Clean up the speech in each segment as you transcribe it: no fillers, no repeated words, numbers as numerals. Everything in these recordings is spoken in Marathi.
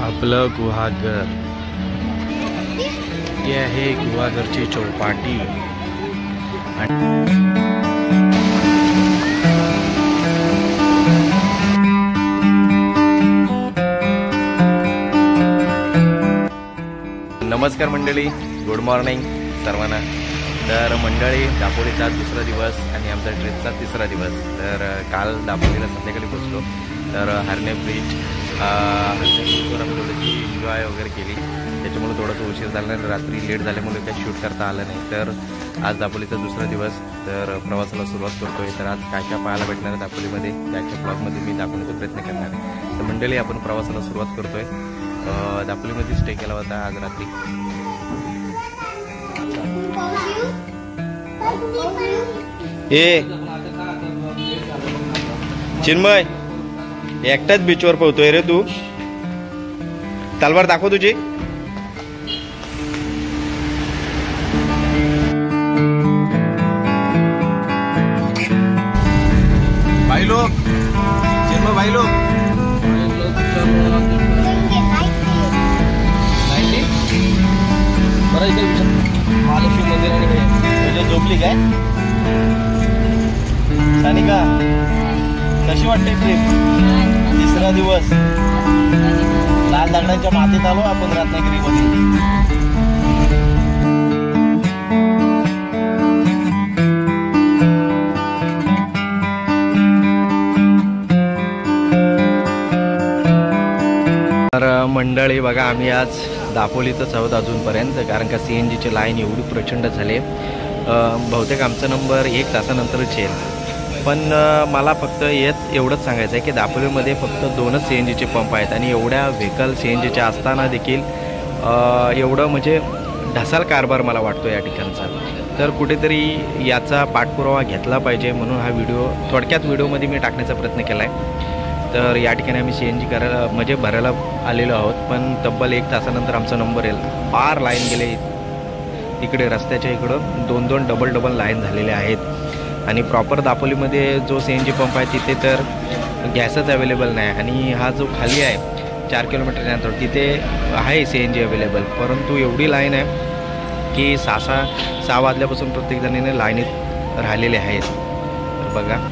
आपलं गुहागर, हे आहे गुहागरची चौपाटी. नमस्कार मंडळी, गुड मॉर्निंग सर्वांना. तर मंडळी, दापोलीचा दुसरा दिवस आणि आमचा ट्रिपचा तिसरा दिवस. तर काल दापोलीला संध्याकाळी पोचलो. तर हरणे ब्रिजवर आम्ही थोडीशी एन्जॉय वगैरे केली. त्याच्यामुळे थोडंसं उशीर झाला नाही, रात्री लेट झाल्यामुळे काही शूट करता आलं नाही. तर आज दापोलीचा दुसरा दिवस, तर प्रवासाला सुरुवात करतोय. तर आज काय काय पाहायला भेटणार आहे दापोलीमध्ये, त्याच्या ब्लॉगमध्ये मी दाखवण्याचा प्रयत्न करणार आहे. तर मंडळी, आपण प्रवासाला सुरुवात करतोय. दापोलीमध्ये स्टे केला होता आज रात्री. ए चिन्मय, एकटाच बीचवर पोहतोय रे तू? तलवार दाखव तुझी. भाई लोग, चिन्मय भाई लोग, महालक्ष्मी मंदिर आणि झोपली काय सानिका? कशी वाटते ट्रिप? तिसरा दिवस. लाल दगडांच्या मातीत आलो आपण रत्नागिरीमध्ये. तर मंडळी बघा, आम्ही आज दापोलीतच आहोत अजूनपर्यंत, कारण का CNGची लाईन एवढी प्रचंड झाली. बहुतेक आमचा नंबर 1 तासानंतरच येईल. पण मला फक्त एवढंच सांगायचं आहे की दापोलीमध्ये फक्त 2च CNGचे पंप आहेत आणि एवढ्या व्हेकल CNGचे असताना देखील एवढं म्हणजे ढसाल कारभार मला वाटतो या ठिकाणचा. तर कुठेतरी याचा पाठपुरावा घेतला पाहिजे, म्हणून हा व्हिडिओ थोडक्यात व्हिडिओमध्ये मी टाकण्याचा प्रयत्न केला आहे. तर या ठिकाणी आम्ही CNG करायला म्हणजे भरायला आलेलो आहोत, पण तब्बल 1 तासानंतर आमचा नंबर येईल. पार लाईन गेले तिकडे, रस्त्याच्या इकडं 2-2 डबल लाईन झालेल्या आहेत. आणि प्रॉपर दापोलीमध्ये जो CNG पंप आहे तिथे तर गॅसच अवेलेबल नाही. आणि हा जो खाली आहे 4 किलोमीटरच्या अंतरावर, तिथे आहे CNG अवेलेबल, परंतु एवढी लाईन आहे की 6 वाजल्यापासून प्रत्येक जणांनी लाईनीत राहिलेले आहेत. तर बघा,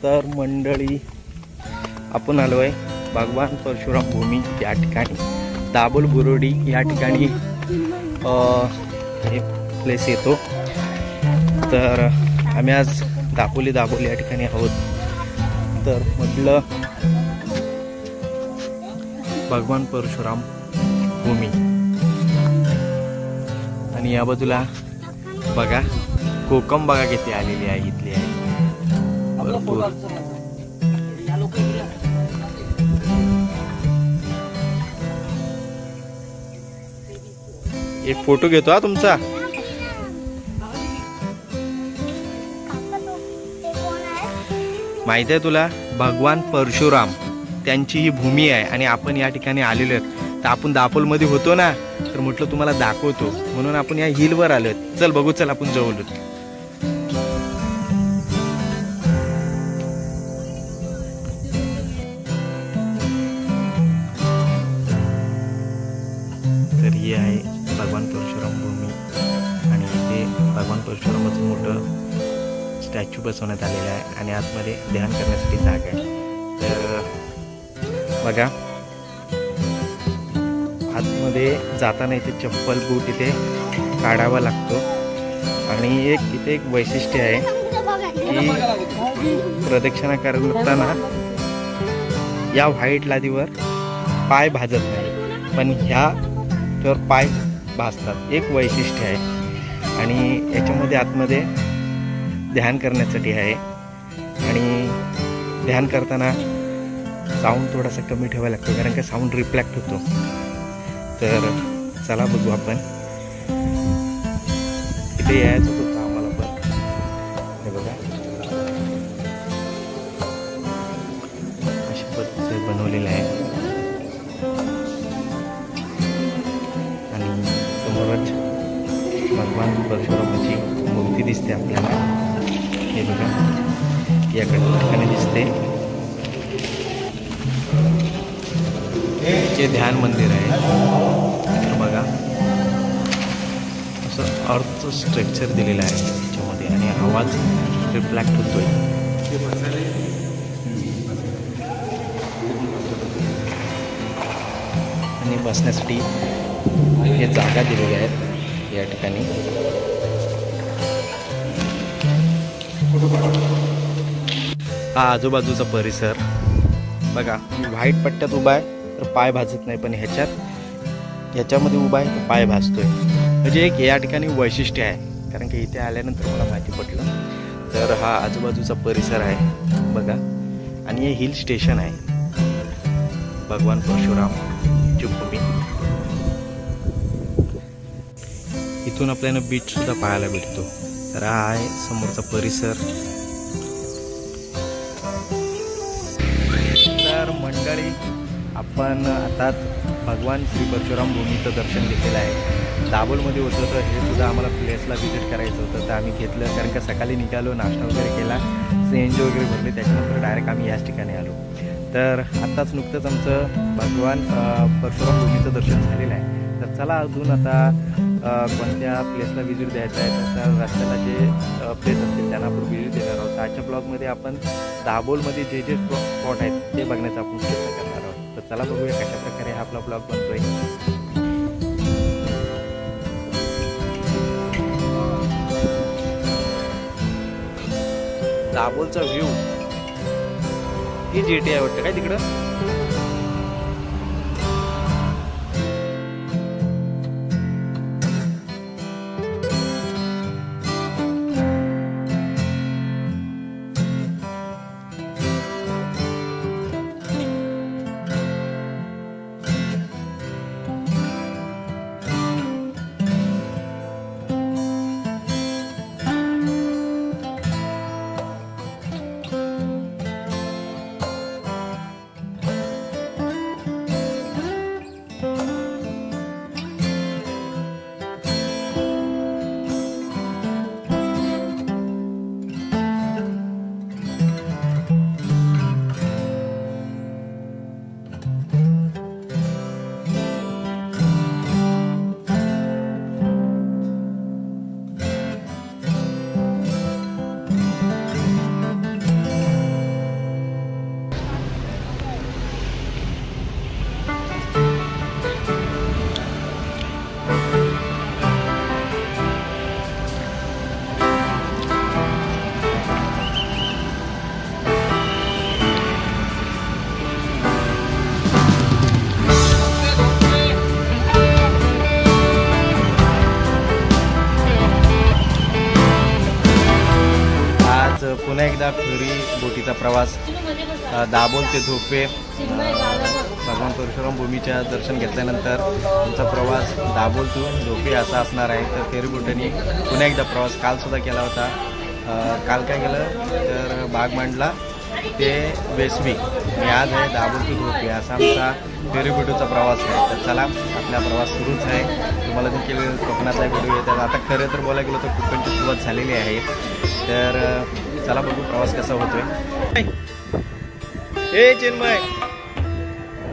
तर मंडळी, आपण आलो आहे भगवान परशुराम भूमी या ठिकाणी, दाभोल बुरोडी या ठिकाणी हे प्लेस येतो. तर आम्ही आज दापोली या ठिकाणी आहोत. तर म्हटलं भगवान परशुराम भूमी. आणि या बाजूला बघा कोकम बघा किती आलेली आहे, इथली आहे भरपूर. एक फोटो घेतो हा तुमचा. माहिती आहे तुला, भगवान परशुराम त्यांची ही भूमी आहे आणि आपण या ठिकाणी आलेलो आहेत. तर आपण दापोलमध्ये होतो ना, तर म्हटलं तुम्हाला दाखवतो म्हणून आपण या हिलवर आलो. चल बघू, चल आपण जवळ. तर ही आहे भगवान परशुराम भूमी आणि इथे भगवान परशुरामाचं मोठं स्टॅच्यू बसवण्यात आलेलं आहे आणि आतमध्ये ध्यान करण्यासाठी जागा आहे. तर बघा आतमध्ये जाताना इथे चप्पल बूट इथे काढावा लागतो. आणि इथे एक वैशिष्ट्य आहे की प्रदक्षिणा करताना या व्हाईट लादीवर पाय भाजत नाही, पण ह्यावर पाय भाजतात. एक वैशिष्ट्य आहे आणि याच्यामध्ये आतमध्ये ध्यान करण्यासाठी आहे. आणि ध्यान करताना साऊंड थोडासा कमी ठेवायला लागतो कारण का साऊंड रिफ्लेक्ट होतो. तर चला बघू आपण. इथे यायचं होतं आम्हाला पण. हे बघा अशा पद्धतीने बनवलेलं आहे आणि समोरच भगवान परशुरामाची मूर्ती दिसते आपल्याला. हे बघा याकडे ठिकाणी दिसते. हे ध्यान मंदिर आहे. तर बघा असं अर्थ स्ट्रक्चर दिलेलं आहे त्याच्यामध्ये आणि आवाज रिफ्लेक्ट होतोय. आणि बसण्यासाठी हे जागा दिलेल्या आहेत या ठिकाणी. हा आजूबाजूचा परिसर बघा. व्हाईट पट्ट्यात उभा आहे तर पाय भाजत नाही, पण ह्याच्यामध्ये उभा आहे तर पाय भाजतोय. म्हणजे एक या ठिकाणी वैशिष्ट्य आहे कारण की इथे आल्यानंतर मला माहिती पडलं. तर हा आजूबाजूचा परिसर आहे बघा. आणि हे हिल स्टेशन आहे भगवान परशुरामची भूमी. इथून आपल्याला बीच सुद्धा पाहायला भेटतो. तर हा आहे समोरचा परिसर. तर मंडळी आपण आताच भगवान श्री परशुराम भूमीचं दर्शन घेतलेलं आहे. दाभोलमध्ये होतं तर हे सुद्धा आम्हाला प्लेसला व्हिजिट करायचं होतं तर आम्ही घेतलं कारण का सकाळी निघालो, नाश्ता वगैरे केला, CNG वगैरे भरले, त्याच्यानंतर डायरेक्ट आम्ही याच ठिकाणी आलो. तर आत्ताच नुकतंच आमचं भगवान परशुराम भूमीचं दर्शन झालेलं आहे. तर चला अजून आता कोणत्या प्लेसला व्हिजिट द्यायचं आहे तर रस्त्याला जे प्लेस असतील त्यांना आपण व्हिजिट देणार आहोत. आजच्या ब्लॉगमध्ये आपण दाभोलमध्ये जे स्पॉट आहेत ते बघण्याचा आपण प्रयत्न करणार आहोत. तर चला बघूया कशा प्रकारे हा आपला ब्लॉग बनतोय. दाभोलचा व्ह्यू ही जेटी आहे वाटतं काय तिकडं. फेरी बोटीचा प्रवास दाभोल ते धोपे भगवान परशुराम भूमीच्या दर्शन घेतल्यानंतर तुमचा प्रवास दाभोल टू धोपे असा असणार आहे। तर फेरी बोटीने पुन्हा एकदा प्रवास कालसुद्धा केला होता। काल काय केलं तर बागमांडला ते वेसवी आणि आज आहे दाभोल टू धोपे असा आमचा फेरी बोटीचा प्रवास आहे। तर चला आपला प्रवास सुरूच आहे। तुम्हाला देखील कोकणाचा व्हिडिओ येतात। आता खरं तर बोलायला गेलो तर कोकणची सुरुवात झालेली आहे। तर चला बघू प्रवास कसा होतोय। हे चिन्मय,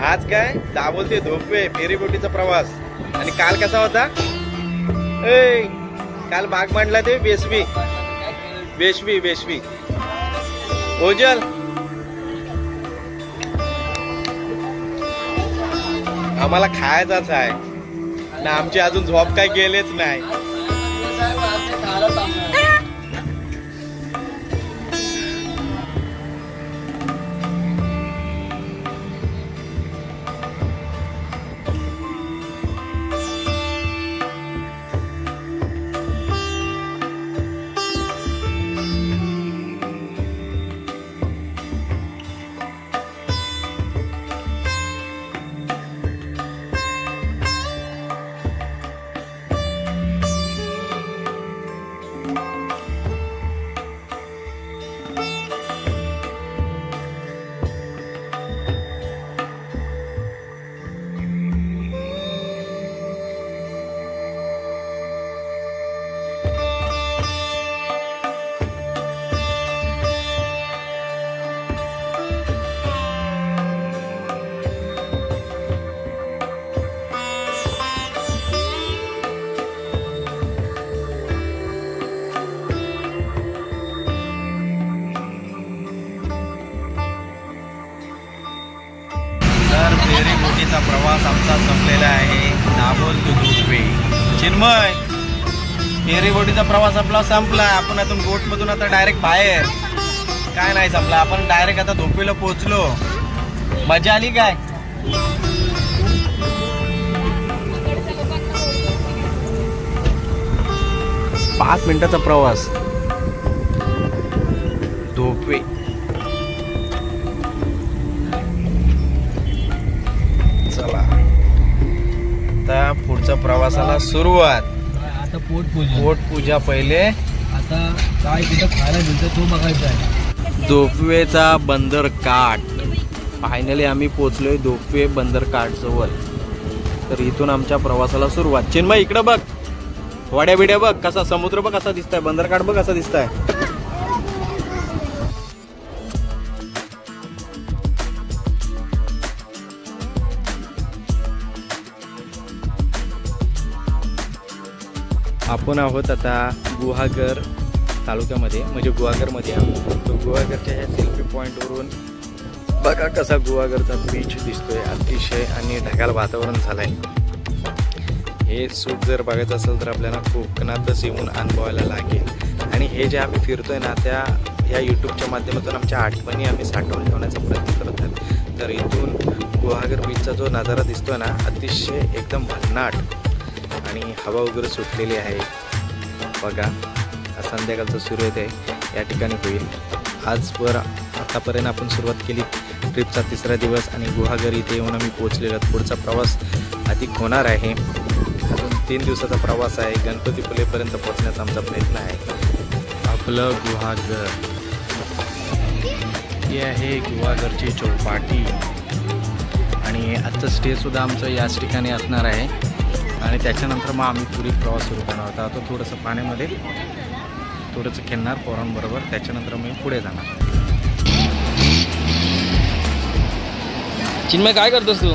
आज काय दाभोल ते धोपे फेरी बोटीचा प्रवास आणि काल कसा होता? काल बागमांडला ते वेसवी वेसवी वेसवी ओजल आम्हाला खायचाच आहे ना, आमची अजून झोप काय गेलेच नाही। फेरी बोटीचा प्रवास आमचा संपलेला आहे दाभोल टू धोपे। चिन्मय, फेरी बोटीचा प्रवास आपला संपला। आपण आता बोटमधून आता डायरेक्ट बाहेर काय नाही संपला, आपण डायरेक्ट आता धोपेला पोहोचलो। मजा आली काय? पाच मिनिटाचा प्रवास धोपे। चला आता पुढच्या प्रवासाला सुरुवात। आता पोटपूजा पहिले आता काय तिथं खायला मिळतं तो बघायचा आहे। धोपवेचा बंदर काठ फायनली आम्ही पोहोचलोय धोपवे बंदर काठ जवळ। तर इथून आमच्या प्रवासाला सुरुवात। चिन्मय इकडे बघ, वाड्या बिड्या बघ, कसा समुद्र बघ कसा दिसताय, बंदर काठ बघ कसा दिसताय। आपण आहोत आता गुहागर तालुक्यामध्ये, म्हणजे गुहागरमध्ये आहोत। तो गुहागरच्या ह्या सेल्फी पॉईंटवरून बघा कसा गुहागरचा बीच दिसतोय, अतिशय आणि ढगाळ वातावरण झालंय। हे सूट जर बघायचं असेल तर आपल्याला कोकणातच येऊन अनुभवायला लागेल। आणि हे जे आम्ही फिरतोय ना त्या ह्या यूट्यूबच्या माध्यमातून आमच्या आठवणी आम्ही साठवून ठेवण्याचा प्रयत्न करत आहोत। तर इथून गुहागर बीचचा जो नजारा दिसतोय ना अतिशय एकदम भन्नाट आणि हवा वगैरे सुटलेली आहे। बघा संध्याकाळचं सूर्योदय या ठिकाणी होईल। आजवर आतापर्यंत आपण सुरुवात केली ट्रिपचा तिसरा दिवस आणि गुहागर इथे येऊन आम्ही पोहोचलेलो। पुढचा प्रवास अधिक होणार आहे, अजून 3 दिवसाचा प्रवास आहे। गणपतीपुलेपर्यंत पोहोचण्याचा आमचा प्रयत्न आहे। आपलं गुहागर हे आहे गुहागरची चौपाटी आणि आजचं स्टे सुद्धा आमचं याच ठिकाणी असणार आहे। आणि त्याच्यानंतर मग आम्ही पुढे प्रवास सुरू करणार आहोत। आता थोडंसं पाण्यामध्ये थोडंसं खेळणार पोरांबरोबर, त्याच्यानंतर मी पुढे जाणार। चिन्मय काय करतोस तू?